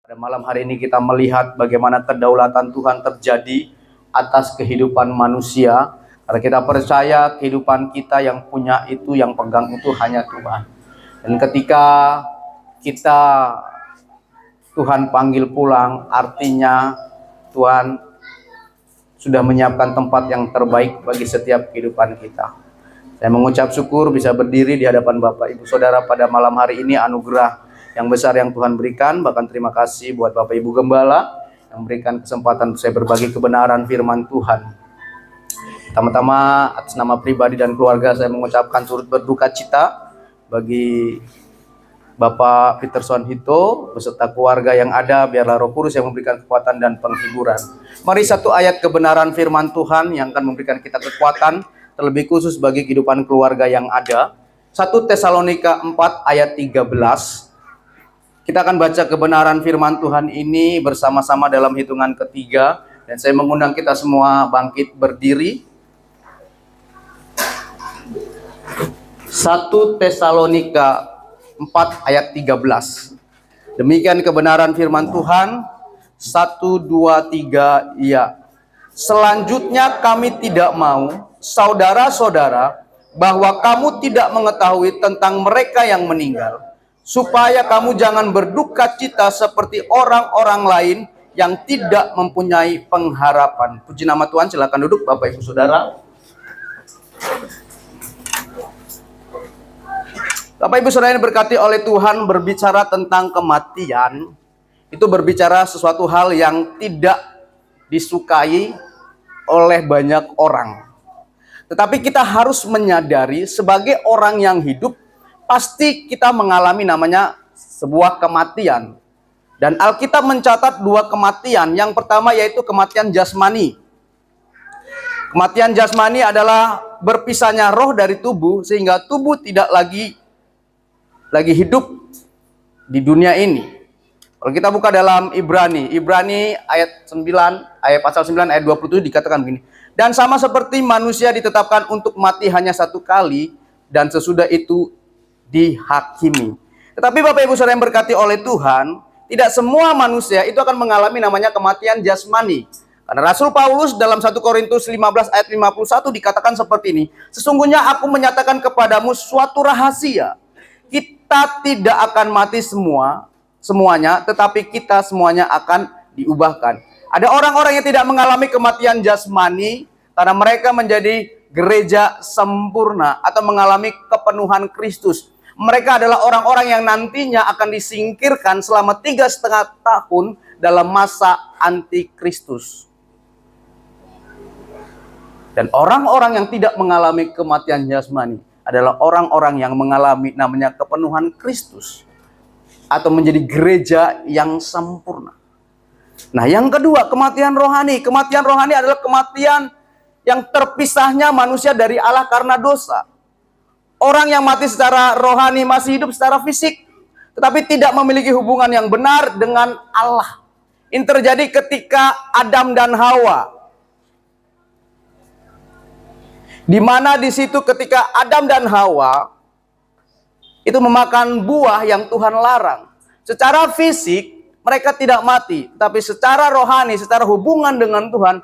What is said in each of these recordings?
Pada malam hari ini kita melihat bagaimana kedaulatan Tuhan terjadi atas kehidupan manusia. Karena kita percaya kehidupan kita yang punya itu, yang pegang itu hanya Tuhan. Dan ketika kita Tuhan panggil pulang, artinya Tuhan sudah menyiapkan tempat yang terbaik bagi setiap kehidupan kita. Saya mengucap syukur bisa berdiri di hadapan Bapak Ibu Saudara pada malam hari ini, anugerah yang besar yang Tuhan berikan. Bahkan terima kasih buat Bapak Ibu Gembala yang memberikan kesempatan untuk saya berbagi kebenaran firman Tuhan. Pertama-tama atas nama pribadi dan keluarga saya mengucapkan turut berduka cita bagi Bapak Peterson Hito beserta keluarga yang ada. Biarlah Roh Kudus yang memberikan kekuatan dan penghiburan. Mari satu ayat kebenaran firman Tuhan yang akan memberikan kita kekuatan, terlebih khusus bagi kehidupan keluarga yang ada. 1 Tesalonika 4 ayat 13. Kita akan baca kebenaran firman Tuhan ini bersama-sama dalam hitungan ketiga. Dan saya mengundang kita semua bangkit berdiri. 1 Tesalonika 4 ayat 13. Demikian kebenaran firman Tuhan. 1, 2, 3, ya. Selanjutnya kami tidak mau, saudara-saudara, bahwa kamu tidak mengetahui tentang mereka yang meninggal, supaya kamu jangan berduka cita seperti orang-orang lain yang tidak mempunyai pengharapan. Puji nama Tuhan, silakan duduk Bapak Ibu Saudara. Bapak Ibu Saudara yang berkati oleh Tuhan, berbicara tentang kematian, itu berbicara sesuatu hal yang tidak disukai oleh banyak orang. Tetapi kita harus menyadari sebagai orang yang hidup, pasti kita mengalami namanya sebuah kematian. Dan Alkitab mencatat dua kematian. Yang pertama yaitu kematian jasmani. Kematian jasmani adalah berpisahnya roh dari tubuh, sehingga tubuh tidak lagi hidup di dunia ini. Kalau kita buka dalam Ibrani ayat 9, ayat pasal 9 ayat 27 dikatakan begini. Dan sama seperti manusia ditetapkan untuk mati hanya satu kali, dan sesudah itu dihakimi. Tetapi Bapak Ibu Saudara yang berkati oleh Tuhan, tidak semua manusia itu akan mengalami namanya kematian jasmani. Karena Rasul Paulus dalam 1 Korintus 15 ayat 51 dikatakan seperti ini. Sesungguhnya aku menyatakan kepadamu suatu rahasia. Kita tidak akan mati semuanya, tetapi kita semuanya akan diubahkan. Ada orang-orang yang tidak mengalami kematian jasmani karena mereka menjadi gereja sempurna atau mengalami kepenuhan Kristus. Mereka adalah orang-orang yang nantinya akan disingkirkan selama 3,5 tahun dalam masa antikristus. Dan orang-orang yang tidak mengalami kematian jasmani adalah orang-orang yang mengalami namanya kepenuhan Kristus atau menjadi gereja yang sempurna. Nah, yang kedua, kematian rohani. Kematian rohani adalah kematian yang terpisahnya manusia dari Allah karena dosa. Orang yang mati secara rohani masih hidup secara fisik, tetapi tidak memiliki hubungan yang benar dengan Allah. Ini terjadi ketika Adam dan Hawa. Di mana di situ ketika Adam dan Hawa itu memakan buah yang Tuhan larang. Secara fisik mereka tidak mati, tapi secara rohani, secara hubungan dengan Tuhan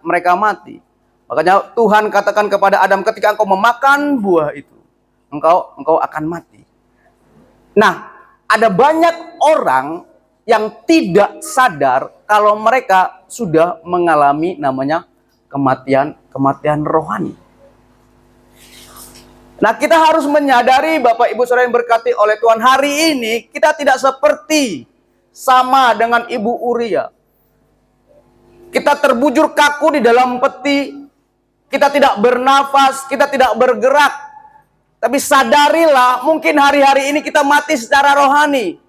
mereka mati. Makanya Tuhan katakan kepada Adam, ketika engkau memakan buah itu, engkau akan mati. Nah, ada banyak orang yang tidak sadar kalau mereka sudah mengalami namanya kematian rohani. Nah, kita harus menyadari Bapak Ibu Saudara yang berkati oleh Tuhan, hari ini kita tidak seperti sama dengan Ibu Uria. Kita terbujur kaku di dalam peti, kita tidak bernafas, kita tidak bergerak. Tapi sadarilah, mungkin hari-hari ini kita mati secara rohani.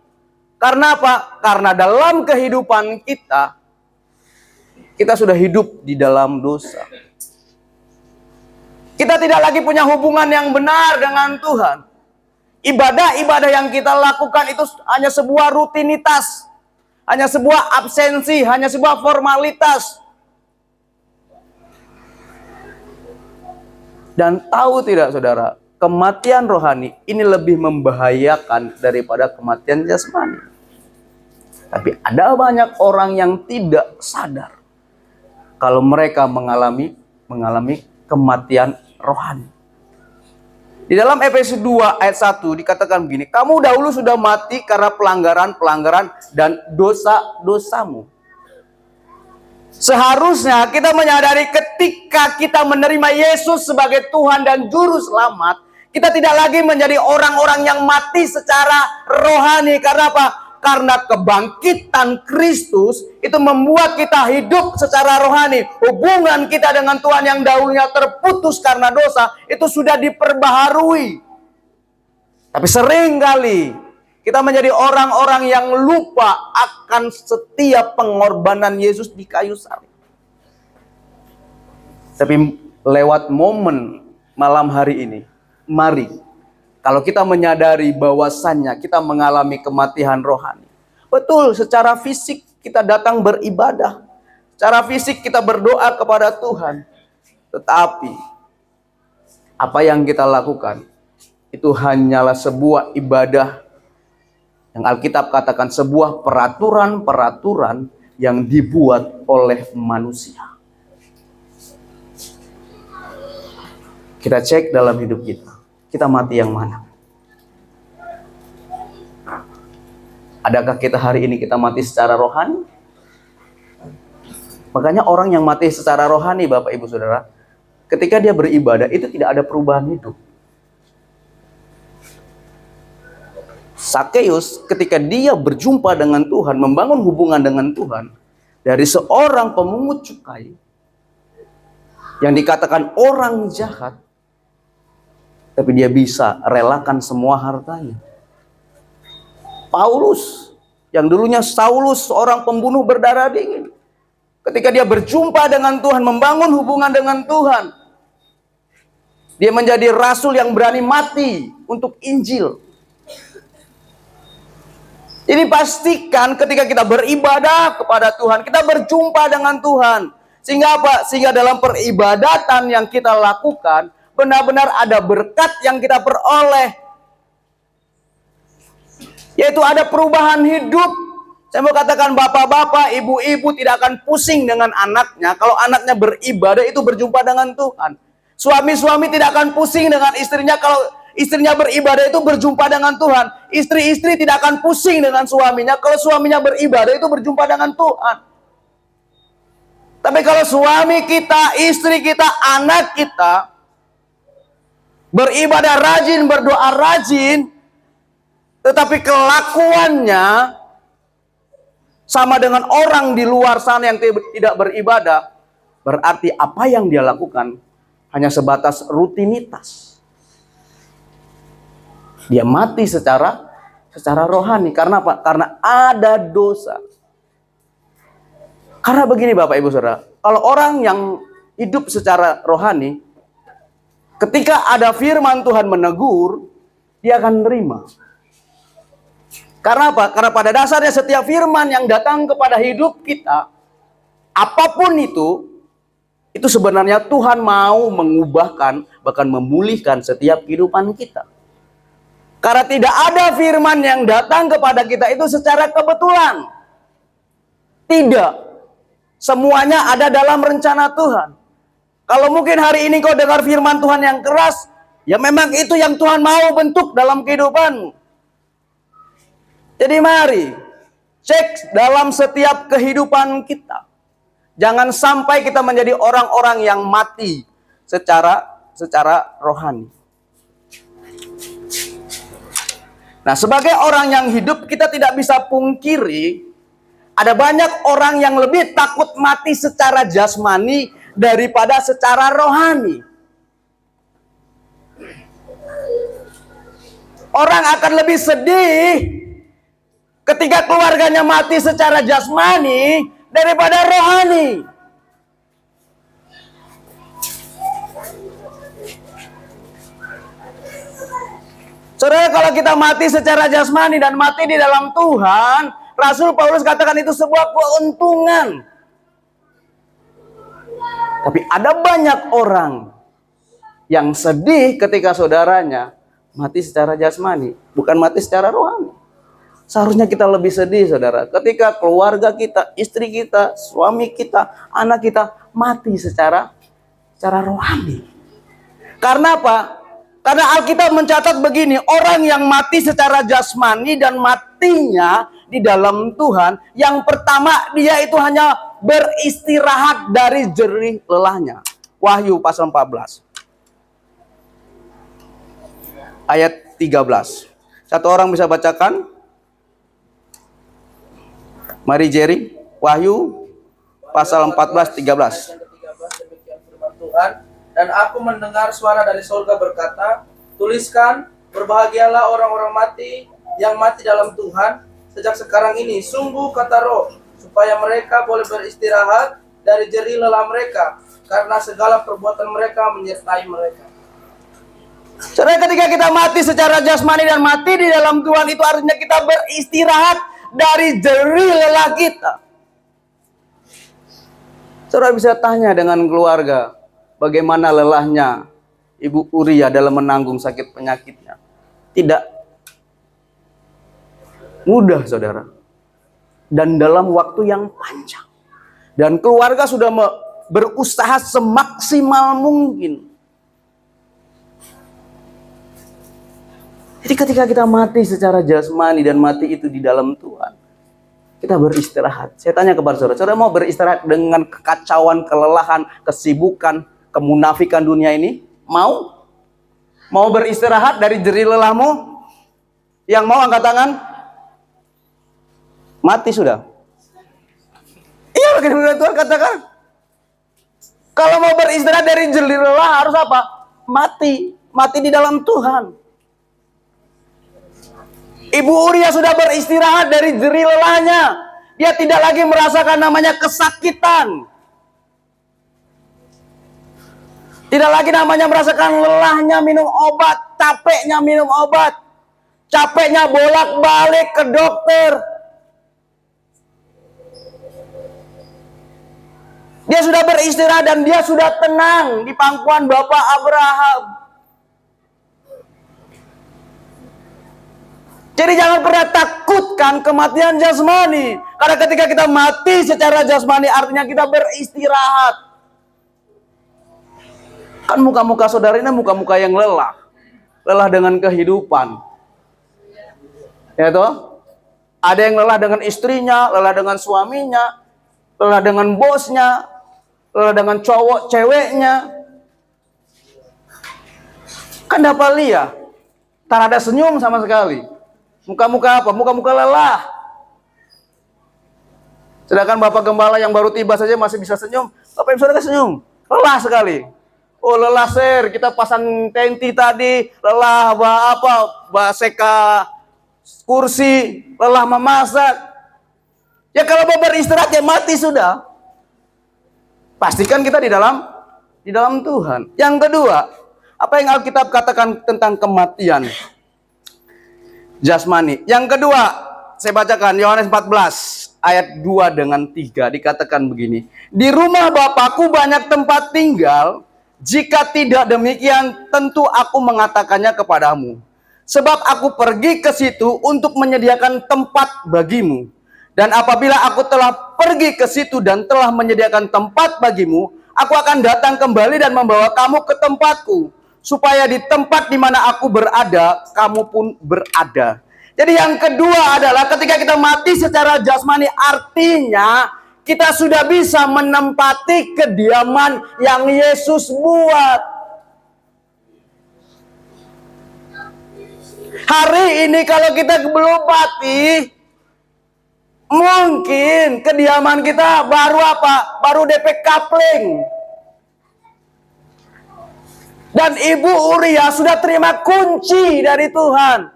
Karena apa? Karena dalam kehidupan kita sudah hidup di dalam dosa. Kita tidak lagi punya hubungan yang benar dengan Tuhan. Ibadah-ibadah yang kita lakukan itu hanya sebuah rutinitas, hanya sebuah absensi, hanya sebuah formalitas. Dan tahu tidak saudara, kematian rohani ini lebih membahayakan daripada kematian jasmani. Tapi ada banyak orang yang tidak sadar kalau mereka mengalami kematian rohani. Di dalam Efesus 2 ayat 1 dikatakan begini, kamu dahulu sudah mati karena pelanggaran dan dosa-dosamu. Seharusnya kita menyadari ketika kita menerima Yesus sebagai Tuhan dan Juru Selamat, kita tidak lagi menjadi orang-orang yang mati secara rohani. Karena apa? Karena kebangkitan Kristus itu membuat kita hidup secara rohani. Hubungan kita dengan Tuhan yang dahulunya terputus karena dosa, itu sudah diperbaharui. Tapi seringkali kita menjadi orang-orang yang lupa akan setiap pengorbanan Yesus di kayu salib. Tapi lewat momen malam hari ini, mari, kalau kita menyadari bahwasannya kita mengalami kematian rohani. Betul, secara fisik kita datang beribadah. Secara fisik kita berdoa kepada Tuhan. Tetapi, apa yang kita lakukan, itu hanyalah sebuah ibadah yang Alkitab katakan sebuah peraturan-peraturan yang dibuat oleh manusia. Kita cek dalam hidup kita. Kita mati yang mana? Adakah kita hari ini kita mati secara rohani? Makanya orang yang mati secara rohani, Bapak Ibu Saudara, ketika dia beribadah itu tidak ada perubahan hidup. Sakeus ketika dia berjumpa dengan Tuhan, membangun hubungan dengan Tuhan, dari seorang pemungut cukai yang dikatakan orang jahat, tapi dia bisa relakan semua hartanya. Paulus yang dulunya Saulus, seorang pembunuh berdarah dingin, ketika dia berjumpa dengan Tuhan, membangun hubungan dengan Tuhan, dia menjadi rasul yang berani mati untuk Injil. Ini pastikan ketika kita beribadah kepada Tuhan, kita berjumpa dengan Tuhan. Sehingga apa? Sehingga dalam peribadatan yang kita lakukan, benar-benar ada berkat yang kita peroleh. Yaitu ada perubahan hidup. Saya mau katakan bapak-bapak, ibu-ibu tidak akan pusing dengan anaknya. Kalau anaknya beribadah itu berjumpa dengan Tuhan. Suami-suami tidak akan pusing dengan istrinya kalau istrinya beribadah itu berjumpa dengan Tuhan. Istri-istri tidak akan pusing dengan suaminya kalau suaminya beribadah itu berjumpa dengan Tuhan. Tapi kalau suami kita, istri kita, anak kita beribadah rajin, berdoa rajin, tetapi kelakuannya sama dengan orang di luar sana yang tidak beribadah, berarti apa yang dia lakukan hanya sebatas rutinitas. Dia mati secara rohani. Karena apa? Karena ada dosa. Karena begini Bapak Ibu Saudara, kalau orang yang hidup secara rohani, ketika ada firman Tuhan menegur, dia akan menerima. Karena apa? Karena pada dasarnya setiap firman yang datang kepada hidup kita, apapun itu sebenarnya Tuhan mau mengubahkan, bahkan memulihkan setiap kehidupan kita. Karena tidak ada firman yang datang kepada kita itu secara kebetulan. Tidak. Semuanya ada dalam rencana Tuhan. Kalau mungkin hari ini kau dengar firman Tuhan yang keras, ya memang itu yang Tuhan mau bentuk dalam kehidupanmu. Jadi mari, cek dalam setiap kehidupan kita. Jangan sampai kita menjadi orang-orang yang mati secara rohani. Nah, sebagai orang yang hidup, kita tidak bisa pungkiri, ada banyak orang yang lebih takut mati secara jasmani daripada secara rohani. Orang akan lebih sedih ketika keluarganya mati secara jasmani daripada rohani. Saudara, kalau kita mati secara jasmani dan mati di dalam Tuhan, Rasul Paulus katakan itu sebuah keuntungan. Tapi ada banyak orang yang sedih ketika saudaranya mati secara jasmani, bukan mati secara rohani. Seharusnya kita lebih sedih, saudara, ketika keluarga kita, istri kita, suami kita, anak kita mati secara rohani. Karena apa? Karena Alkitab mencatat begini, orang yang mati secara jasmani dan matinya di dalam Tuhan, yang pertama dia itu hanya beristirahat dari jerih lelahnya. Wahyu pasal 14 ayat 13. Satu orang bisa bacakan? Mari Jerry, Wahyu pasal 14 13. Tuhan, dan aku mendengar suara dari surga berkata, tuliskan, berbahagialah orang-orang mati yang mati dalam Tuhan sejak sekarang ini, sungguh kata Roh, supaya mereka boleh beristirahat dari jerih lelah mereka, karena segala perbuatan mereka menyertai mereka. Saudara, ketika kita mati secara jasmani dan mati di dalam Tuhan, itu artinya kita beristirahat dari jerih lelah kita. Saudara bisa tanya dengan keluarga, bagaimana lelahnya Ibu Uria dalam menanggung sakit penyakitnya. Tidak mudah, saudara. Dan dalam waktu yang panjang. Dan keluarga sudah berusaha semaksimal mungkin. Jadi ketika kita mati secara jasmani dan mati itu di dalam Tuhan, kita beristirahat. Saya tanya kepada saudara, saudara mau beristirahat dengan kekacauan, kelelahan, kesibukan, kemunafikan dunia ini? Mau? Mau beristirahat dari jerih lelahmu? Yang mau angkat tangan? Mati sudah. Iya, bagaimana Tuhan katakan? Kalau mau beristirahat dari jerih lelah harus apa? Mati. Mati di dalam Tuhan. Ibu Uria sudah beristirahat dari jerih lelahnya. Dia tidak lagi merasakan namanya kesakitan. Tidak lagi namanya merasakan lelahnya minum obat, capeknya minum obat, capeknya bolak-balik ke dokter. Dia sudah beristirahat dan dia sudah tenang di pangkuan Bapak Abraham. Jadi jangan pernah takutkan kematian jasmani. Karena ketika kita mati secara jasmani artinya kita beristirahat. Kan muka-muka saudara ini muka-muka yang lelah. Lelah dengan kehidupan. Ya toh? Ada yang lelah dengan istrinya, lelah dengan suaminya, lelah dengan bosnya, lelah dengan cowok ceweknya. Kan dapat lihat. Tak ada senyum sama sekali. Muka-muka apa? Muka-muka lelah. Sedangkan Bapak Gembala yang baru tiba saja masih bisa senyum. Bapak Ibu Saudara senyum. Lelah sekali. Oh lelah sir, kita pasang tenti tadi. Lelah seka kursi. Lelah memasak. Ya kalau mau beristirahat ya mati sudah. Pastikan kita di dalam Tuhan. Yang kedua, apa yang Alkitab katakan tentang kematian jasmani? Yang kedua, saya bacakan Yohanes 14 ayat 2 dengan 3 dikatakan begini. Di rumah Bapakku banyak tempat tinggal, jika tidak demikian tentu aku mengatakannya kepadamu. Sebab aku pergi ke situ untuk menyediakan tempat bagimu. Dan apabila aku telah pergi ke situ dan telah menyediakan tempat bagimu, aku akan datang kembali dan membawa kamu ke tempatku, supaya di tempat di mana aku berada, kamu pun berada. Jadi yang kedua adalah ketika kita mati secara jasmani, artinya kita sudah bisa menempati kediaman yang Yesus buat. Hari ini kalau kita belum mati, mungkin kediaman kita baru apa? Baru DP kapling. Dan Ibu Uria sudah terima kunci dari Tuhan.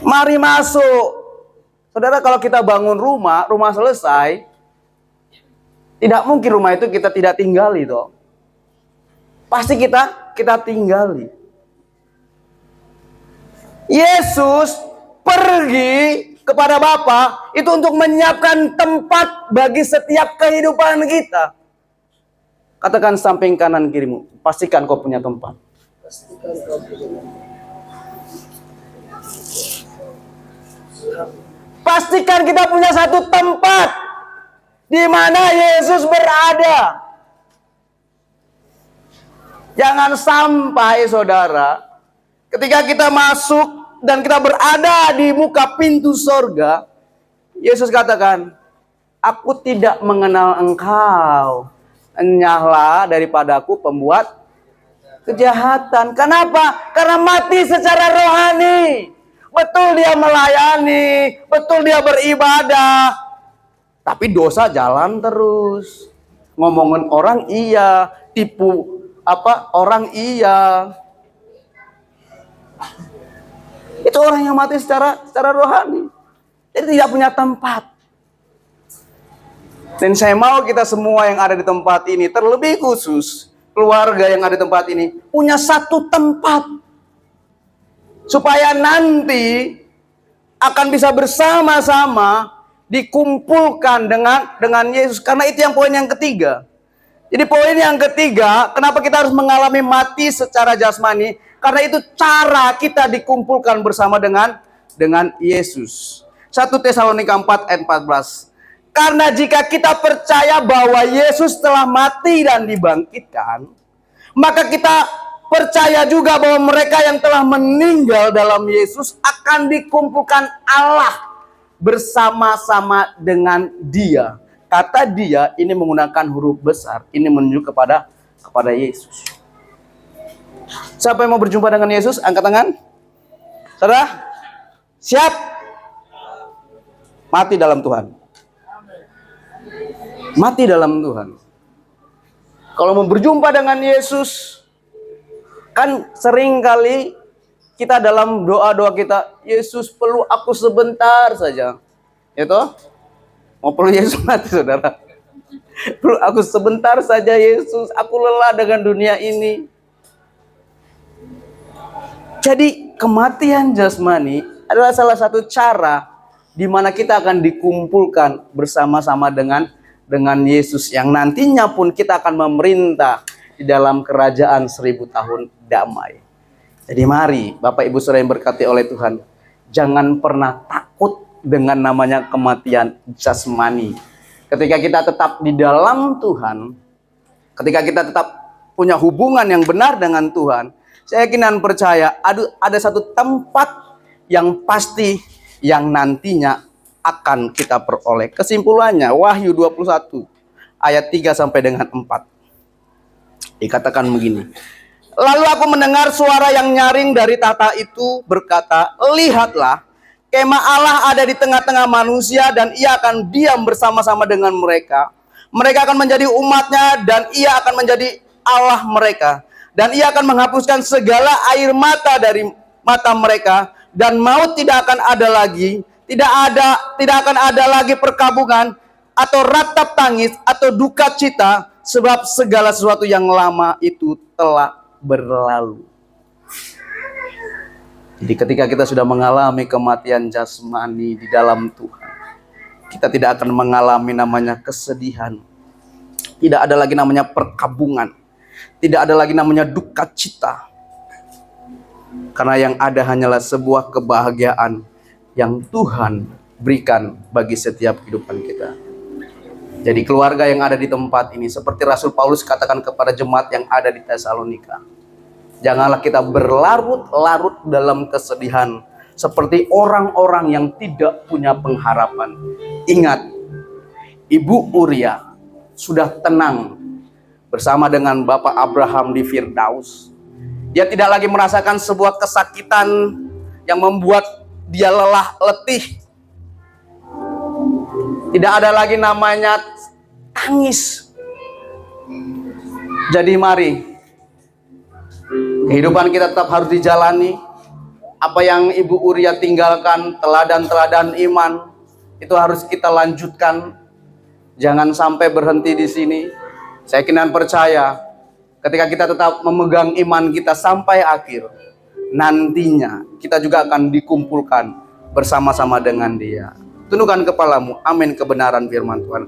Mari masuk. Saudara, kalau kita bangun rumah selesai, tidak mungkin rumah itu kita tidak tinggali toh. Pasti kita tinggali. Yesus pergi kepada Bapa itu untuk menyiapkan tempat bagi setiap kehidupan kita. Katakan samping kanan kirimu, pastikan kau punya tempat. Pastikan kita punya satu tempat di mana Yesus berada. Jangan sampai saudara, ketika kita masuk dan kita berada di muka pintu sorga, Yesus katakan, aku tidak mengenal engkau. Enyahlah daripadaku pembuat kejahatan. Kenapa? Karena mati secara rohani. Betul dia melayani, betul dia beribadah, tapi dosa jalan terus. Ngomongin orang iya, tipu orang iya. Itu orang yang mati secara rohani. Jadi tidak punya tempat. Dan saya mau kita semua yang ada di tempat ini, terlebih khusus keluarga yang ada di tempat ini, punya satu tempat. Supaya nanti akan bisa bersama-sama dikumpulkan dengan Yesus. Karena itu yang poin yang ketiga. Jadi poin yang ketiga, kenapa kita harus mengalami mati secara jasmani? Karena itu cara kita dikumpulkan bersama dengan Yesus. 1 Tesalonika 4 ayat 14. Karena jika kita percaya bahwa Yesus telah mati dan dibangkitkan, maka kita percaya juga bahwa mereka yang telah meninggal dalam Yesus akan dikumpulkan Allah bersama-sama dengan Dia. Kata Dia ini menggunakan huruf besar. Ini menunjuk kepada Yesus. Siapa yang mau berjumpa dengan Yesus? Angkat tangan. Saudara, siap? Mati dalam Tuhan. Mati dalam Tuhan. Kalau mau berjumpa dengan Yesus, kan sering kali kita dalam doa-doa kita, Yesus peluk aku sebentar saja. Itu mau peluk Yesus mati, saudara. Peluk aku sebentar saja Yesus, aku lelah dengan dunia ini. Jadi kematian jasmani adalah salah satu cara di mana kita akan dikumpulkan bersama-sama dengan Yesus yang nantinya pun kita akan memerintah di dalam kerajaan 1000 tahun damai. Jadi mari Bapak Ibu Saudara yang berkati oleh Tuhan, jangan pernah takut dengan namanya kematian jasmani. Ketika kita tetap di dalam Tuhan, ketika kita tetap punya hubungan yang benar dengan Tuhan, saya yakin dan percaya ada satu tempat yang pasti yang nantinya akan kita peroleh. Kesimpulannya Wahyu 21 ayat 3 sampai dengan 4. Dikatakan begini. Lalu aku mendengar suara yang nyaring dari tahta itu berkata, lihatlah, kemah Allah ada di tengah-tengah manusia dan ia akan diam bersama-sama dengan mereka. Mereka akan menjadi umatnya dan ia akan menjadi Allah mereka. Dan ia akan menghapuskan segala air mata dari mata mereka. Dan maut tidak akan ada lagi. Tidak akan ada lagi perkabungan atau ratap tangis atau duka cita. Sebab segala sesuatu yang lama itu telah berlalu. Jadi ketika kita sudah mengalami kematian jasmani di dalam Tuhan, kita tidak akan mengalami namanya kesedihan. Tidak ada lagi namanya perkabungan. Tidak ada lagi namanya duka cita. Karena yang ada hanyalah sebuah kebahagiaan yang Tuhan berikan bagi setiap kehidupan kita. Jadi keluarga yang ada di tempat ini, seperti Rasul Paulus katakan kepada jemaat yang ada di Tesalonika, janganlah kita berlarut-larut dalam kesedihan seperti orang-orang yang tidak punya pengharapan. Ingat, Ibu Uria sudah tenang bersama dengan Bapak Abraham di Firdaus. Dia tidak lagi merasakan sebuah kesakitan yang membuat dia lelah letih. Tidak ada lagi namanya tangis. Jadi mari, kehidupan kita tetap harus dijalani. Apa yang Ibu Uria tinggalkan, teladan-teladan iman, itu harus kita lanjutkan. Jangan sampai berhenti di sini. Saya yakin dan percaya, ketika kita tetap memegang iman kita sampai akhir, nantinya kita juga akan dikumpulkan bersama-sama dengan Dia. Tundukkan kepalamu, amin kebenaran firman Tuhan.